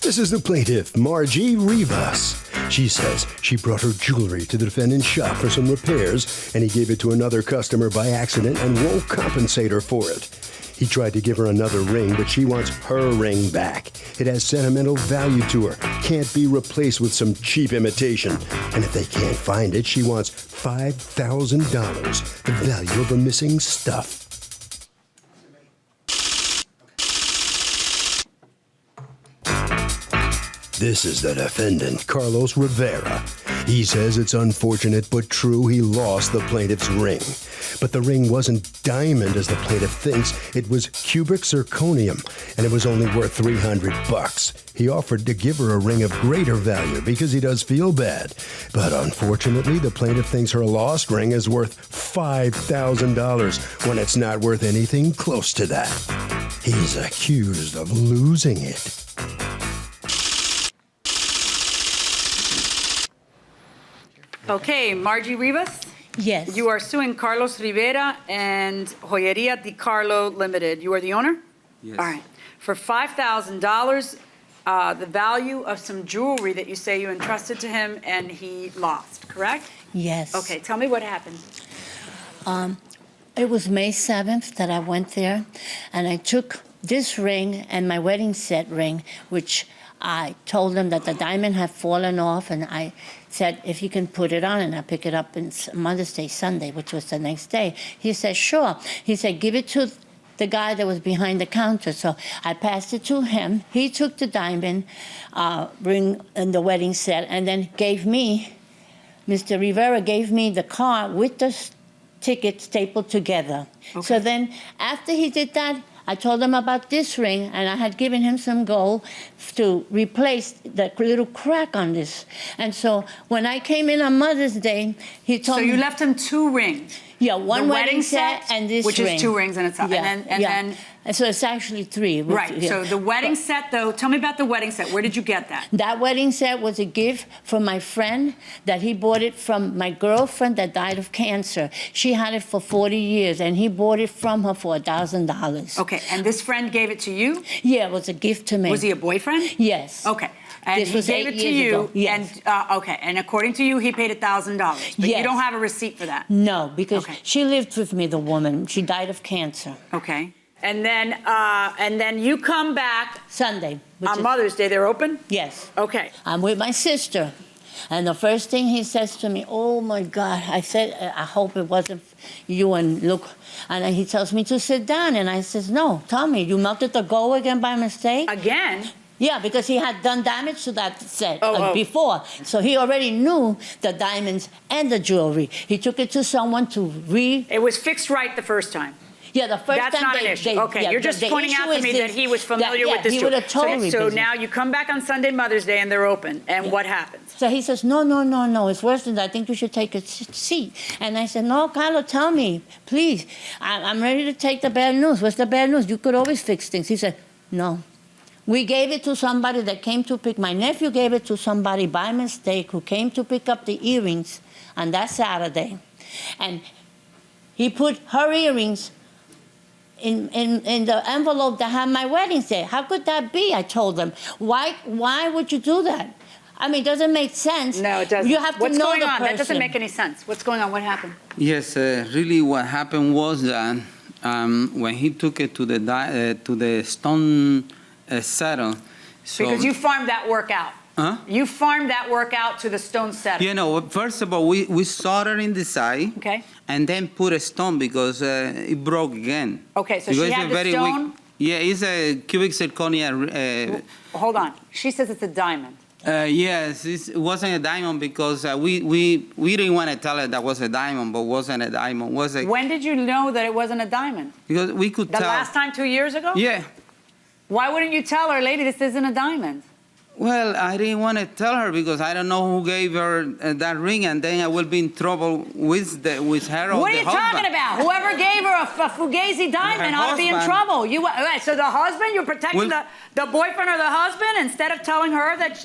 This is the plaintiff, Margie Rivas. She says she brought her jewelry to the defendant's shop for some repairs, and he gave it to another customer by accident and won't compensate her for it. He tried to give her another ring, but she wants her ring back. It has sentimental value to her, can't be replaced with some cheap imitation. And if they can't find it, she wants $5,000, the value of the missing stuff. This is the defendant, Carlos Rivera. He says it's unfortunate but true he lost the plaintiff's ring. But the ring wasn't diamond as the plaintiff thinks. It was cubic zirconium, and it was only worth $300. He offered to give her a ring of greater value because he does feel bad. But unfortunately, the plaintiff thinks her lost ring is worth $5,000 when it's not worth anything close to that. He's accused of losing it. Okay, Margie Rivas? Yes. You are suing Carlos Rivera and Joyeria Di Carlo Limited. You are the owner? Yes. All right. For $5,000, the value of some jewelry that you say you entrusted to him and he lost, correct? Yes. Okay, tell me what happened. It was May 7th that I went there, and I took this ring and my wedding set ring, which I told him that the diamond had fallen off, and I said, if you can put it on, and I pick it up on Mother's Day, Sunday, which was the next day. He said, sure. He said, give it to the guy that was behind the counter. So I passed it to him. He took the diamond ring and the wedding set, and then gave me, Mr. Rivera gave me the card with the ticket stapled together. Okay. So then after he did that, I told him about this ring, and I had given him some gold to replace the little crack on this. And so when I came in on Mother's Day, he told me... So you left him 2 rings? Yeah, one the wedding set and this which ring. Which is 2 rings in itself. Yeah, and then so it's actually 3. Right, yeah. So the wedding set, though, tell me about the wedding set. Where did you get that? That wedding set was a gift from my friend that he bought it from my girlfriend that died of cancer. She had it for 40 years, and he bought it from her for $1,000. Okay, and this friend gave it to you? Yeah, it was a gift to me. Was he a boyfriend? Yes. Okay. And this he was gave 8 it to years you, ago. Yes. And okay, and according to you, he paid $1,000, but yes. You don't have a receipt for that. No, because okay. She lived with me, the woman. She died of cancer. Okay, and then you come back Sunday on Mother's Day. They're open? Yes. Okay. I'm with my sister, and the first thing he says to me, "Oh my God!" I said, "I hope it wasn't you." And look, and he tells me to sit down, and I says, "No, tell me, you melted the gold again by mistake?" Again? Yeah, because he had done damage to that set before. So he already knew the diamonds and the jewelry. He took it to someone to It was fixed right the first time. Yeah, the first That's time not an issue. Okay, yeah, you're just pointing out to me that he was familiar with this. He would have totally So now you come back on Sunday, Mother's Day, and they're open. And what happens? So he says, no, no, no, no, it's worse than that. I think you should take a seat. And I said, no, Carlo, tell me, please. I'm ready to take the bad news. What's the bad news? You could always fix things. He said, no. We gave it to somebody that came to pick, my nephew gave it to somebody by mistake who came to pick up the earrings on that Saturday. And he put her earrings in the envelope that had my wedding set. How could that be? I told him. Why would you do that? I mean, it doesn't make sense. No, it doesn't. You have to What's know going the on? person. That doesn't make any sense. What's going on? What happened? Yes, really what happened was that when he took it to the stone setter. So, because you farmed that work out. Huh? You farmed that work out to the stone setter. You know, first of all, we soldered in the side. Okay. And then put a stone because it broke again. Okay, so because she had the stone? Yeah, it's a cubic zirconia. Hold on. She says it's a diamond. Yes, it wasn't a diamond because we didn't want to tell her that was a diamond, but wasn't a diamond. When did you know that it wasn't a diamond? Because we could tell. The last time 2 years ago? Yeah. Why wouldn't you tell her, lady, this isn't a diamond? Well, I didn't want to tell her because I don't know who gave her that ring, and then I will be in trouble with her or What are the you husband. talking about? Whoever gave her a Fugazi diamond ought to be in husband. trouble. So the husband, you're protecting Well- the boyfriend or the husband instead of telling her that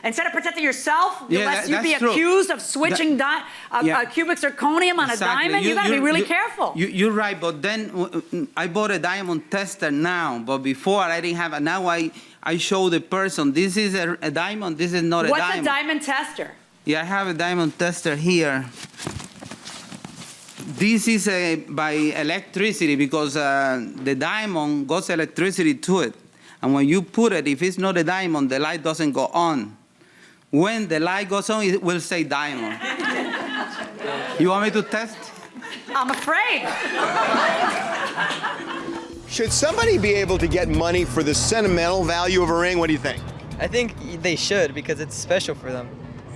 instead of protecting yourself, lest you be that's true. accused of switching cubic zirconium on a diamond. You got to be really careful. You're right, but then I bought a diamond tester now, but before I didn't have it. Now I show the person, this is a diamond, this is not a diamond. What's a diamond tester? Yeah, I have a diamond tester here. This is by electricity because the diamond goes electricity to it. And when you put it, if it's not a diamond, the light doesn't go on. When the light goes on, it will say diamond. You want me to test? I'm afraid. Should somebody be able to get money for the sentimental value of a ring? What do you think? I think they should because it's special for them.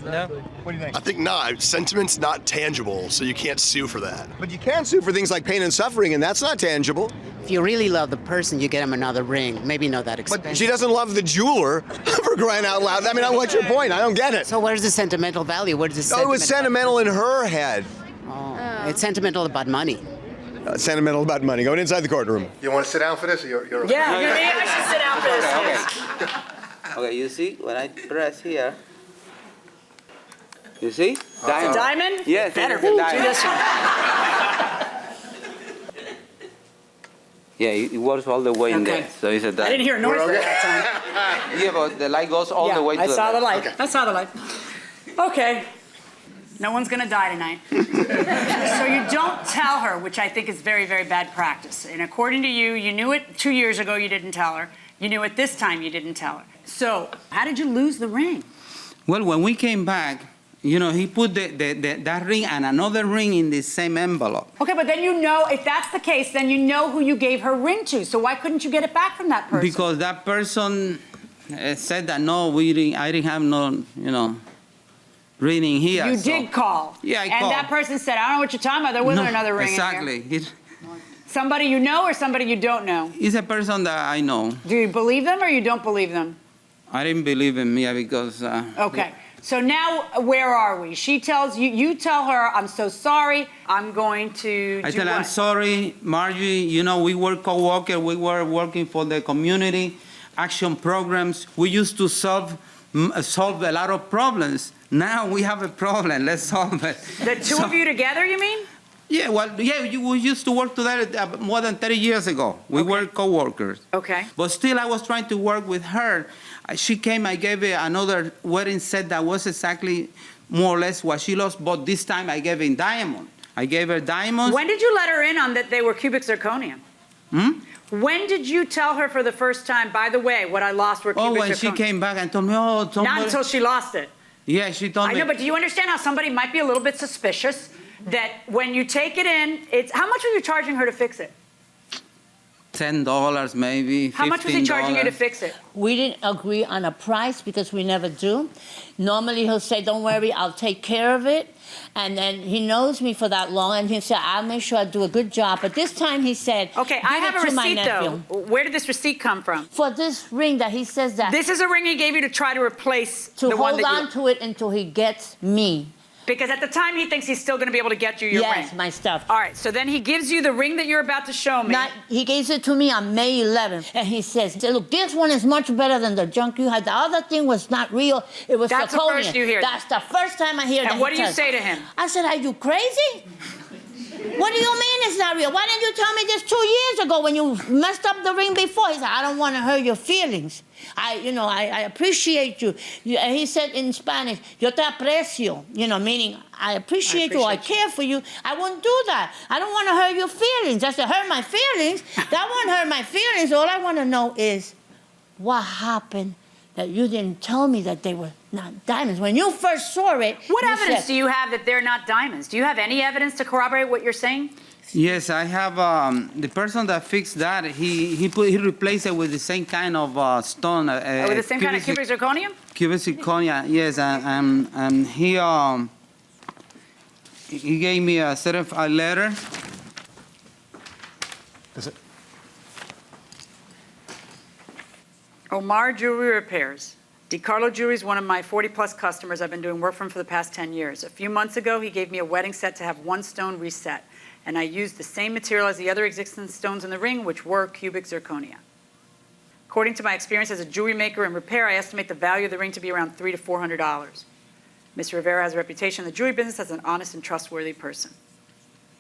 You know? What do you think? I think not. Sentiment's not tangible, so you can't sue for that. But you can sue for things like pain and suffering, and that's not tangible. If you really love the person, you get them another ring. Maybe not that expensive. But she doesn't love the jeweler, for crying out loud. I mean, what's your point? I don't get it. So where's the sentimental value? Where's the Oh, it was sentimental in her head. Oh. It's sentimental about money. Sentimental about money. Going inside the courtroom. You want to sit down for this? Or you're okay? Yeah, maybe I should sit down for this. Okay, you see, when I press here, you see? Diamond. Diamond? Yes, Better it's a do diamond. this one. Yeah, it works all the way in Okay. there, so it's a diamond. I didn't hear a noise that time. Yeah, but the light goes all the way to I the saw the left. light. I saw the light. Okay. No one's going to die tonight. So you don't tell her, which I think is very, very bad practice. And according to you, you knew it 2 years ago, you didn't tell her. You knew it this time, you didn't tell her. So how did you lose the ring? Well, when we came back, you know, he put that ring and another ring in the same envelope. Okay, but then you know, if that's the case, then you know who you gave her ring to. So why couldn't you get it back from that person? Because that person said that, no, I didn't have no, you know, reading here. You so. did call. Yeah, I and called. that person said, I don't know what you're talking about. There wasn't another ring in exactly. here. Somebody you know or somebody you don't know? It's a person that I know. Do you believe them or you don't believe them? I didn't believe him, yeah, because... Okay. So now, where are we? She tells you, you tell her, I'm so sorry, I'm going to I do tell her, what? I'm sorry, Margie, you know, we were co-workers, we were working for the community action programs. We used to solve a lot of problems. Now we have a problem, let's solve it. The two of you together, you mean? Yeah, well, yeah, we used to work together more than 30 years ago. We were co-workers. Okay. But still, I was trying to work with her. She came, I gave her another wedding set that was exactly more or less what she lost, but this time I gave her diamond. I gave her diamonds. When did you let her in on that they were cubic zirconium? When did you tell her for the first time, by the way, what I lost were cubic zirconium? Oh, when she came back and told me, oh, somebody... Not until she lost it. Yeah, she told me... I know, but do you understand how somebody might be a little bit suspicious that when you take it in, it's... How much were you charging her to fix it? $10 maybe, $15. How much was he charging you to fix it? We didn't agree on a price because we never do. Normally he'll say, don't worry, I'll take care of it. And then he knows me for that long, and he said, I'll make sure I do a good job. But this time he said, Okay, I have a receipt, though. Where did this receipt come from? For this ring that he says that... This is a ring he gave you to try to replace to the one hold that on to it until he gets me. Because at the time, he thinks he's still going to be able to get you your ring. Yes, my stuff. All right, so then he gives you the ring that you're about to show me. He gave it to me on May 11th, and he says, look, this one is much better than the junk you had. The other thing was not real. It was That's the zirconia. first you hear That's the first time I hear that. And what do you say to him? I said, are you crazy? What do you mean it's not real? Why didn't you tell me this 2 years ago when you messed up the ring before? He said, I don't want to hurt your feelings. I appreciate you. And he said in Spanish, yo te aprecio, meaning I appreciate you, I care for you. I won't do that. I don't want to hurt your feelings. I said, hurt my feelings? That won't hurt my feelings. All I want to know is what happened that you didn't tell me that they were not diamonds. When you first saw it, what evidence do you have that they're not diamonds? Do you have any evidence to corroborate what you're saying? Yes, I have. The person that fixed that, he replaced it with the same kind of stone. With the same kind of cubic zirconium? Cubic zirconia, yes, and he gave me a certified letter. Is it? Omar Jewelry Repairs. DiCarlo Jewelry is one of my 40-plus customers. I've been doing work for him for the past 10 years. A few months ago, he gave me a wedding set to have one stone reset, and I used the same material as the other existing stones in the ring, which were cubic zirconia. According to my experience as a jewelry maker and repair, I estimate the value of the ring to be around $300 to $400. Mr. Rivera has a reputation in the jewelry business as an honest and trustworthy person.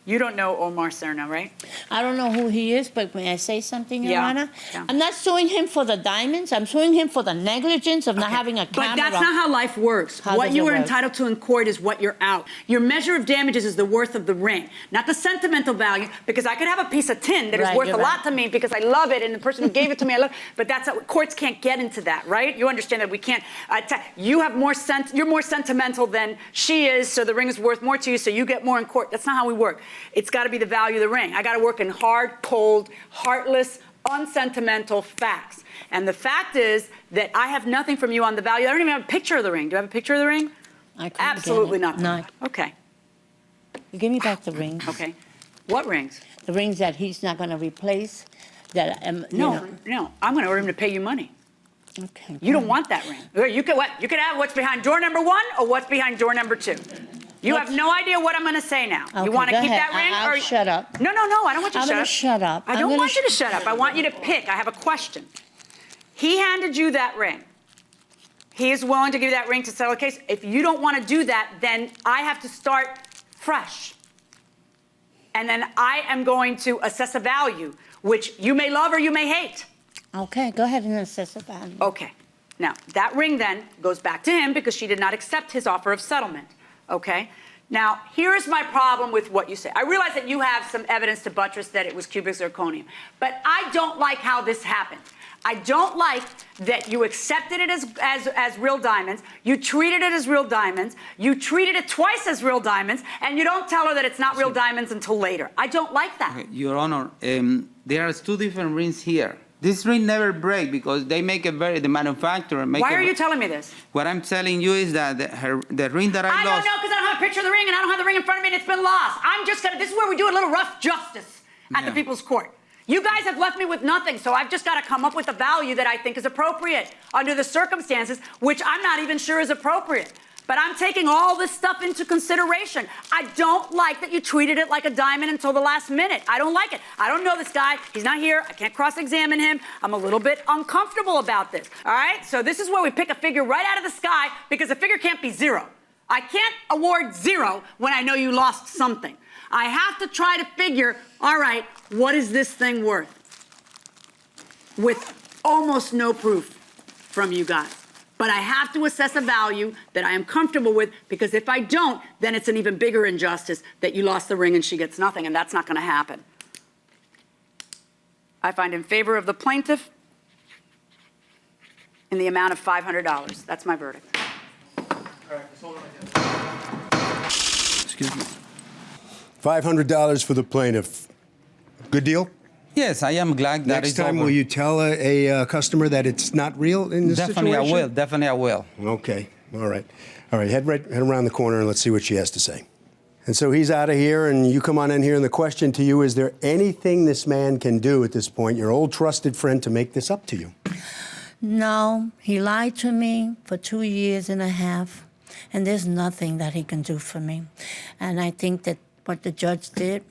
You don't know Omar Serna, right? I don't know who he is, but may I say something, Your Honor? Yeah. I'm not suing him for the diamonds. I'm suing him for the negligence of not having a camera. But that's not how life works. How What does you it are work? entitled to in court is what you're out. Your measure of damages is the worth of the ring, not the sentimental value, because I could have a piece of tin that is Right, worth a you're lot right. to me because I love it, and the person who gave it to me, I love. But that's how, courts can't get into that, right? You understand that we can't. You have more you're more sentimental than she is, so the ring is worth more to you, so you get more in court. That's not how we work. It's got to be the value of the ring. I got to work in hard, cold, heartless, unsentimental facts. And the fact is that I have nothing from you on the value. I don't even have a picture of the ring. Do you have a picture of the ring? I couldn't Absolutely get it. nothing. No. Okay. You give me back the rings. Okay. What rings? The rings that he's not going to replace. That No. I'm going to order him to pay you money. Okay. You don't want that ring. You could what? You could have what's behind door number 1 or what's behind door number 2. You have no idea what I'm going to say now. Okay, you want to go keep ahead. that ring? I'll shut up. No. I don't want you to I'm shut gonna up. shut up. I don't want you to shut up. I want you to pick. I have a question. He handed you that ring. He is willing to give you that ring to settle a case. If you don't want to do that, then I have to start fresh. And then I am going to assess a value, which you may love or you may hate. Okay, go ahead and assess the value. Okay. Now, that ring then goes back to him because she did not accept his offer of settlement. Okay? Now, here's my problem with what you say. I realize that you have some evidence to buttress that it was cubic zirconium, but I don't like how this happened. I don't like that you accepted it as real diamonds, you treated it as real diamonds, you treated it twice as real diamonds, and you don't tell her that it's not real diamonds until later. I don't like that. Okay, Your Honor, there are 2 different rings here. This ring never break because they make it the manufacturer make Why it. are you telling me this? What I'm telling you is that the ring that I I lost. don't know because I don't have a picture of the ring and I don't have the ring in front of me and it's been lost. I'm just gonna, this is where we do a little rough justice at the people's court. You guys have left me with nothing, so I've just got to come up with a value that I think is appropriate under the circumstances, which I'm not even sure is appropriate. But I'm taking all this stuff into consideration. I don't like that you treated it like a diamond until the last minute. I don't like it. I don't know this guy. He's not here. I can't cross-examine him. I'm a little bit uncomfortable about this. All right? So this is where we pick a figure right out of the sky because the figure can't be 0. I can't award 0 when I know you lost something. I have to try to figure, all right, what is this thing worth? With almost no proof from you guys. But I have to assess a value that I am comfortable with because if I don't, then it's an even bigger injustice that you lost the ring and she gets nothing, and that's not going to happen. I find in favor of the plaintiff in the amount of $500. That's my verdict. Excuse me. $500 for the plaintiff. Good deal? Yes, I am glad that Next it's time, over. will you tell a customer that it's not real in this Definitely situation? I will. Definitely I will. Okay. All right. All right. Head around the corner and let's see what she has to say. And so he's out of here, and you come on in here, and the question to you, is there anything this man can do at this point, your old trusted friend, to make this up to you? No, he lied to me for 2 years and a half, and there's nothing that he can do for me. And I think that what the judge did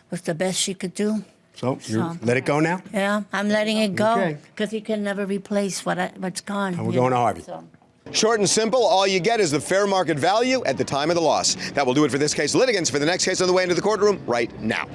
was the best she could do. So, you let it go now? Yeah, I'm letting it go Okay. because he can never replace what's gone. And we're you going to know, Harvey. so. Short and simple, all you get is the fair market value at the time of the loss. That will do it for this case. Litigants for the next case on the way into the courtroom right now.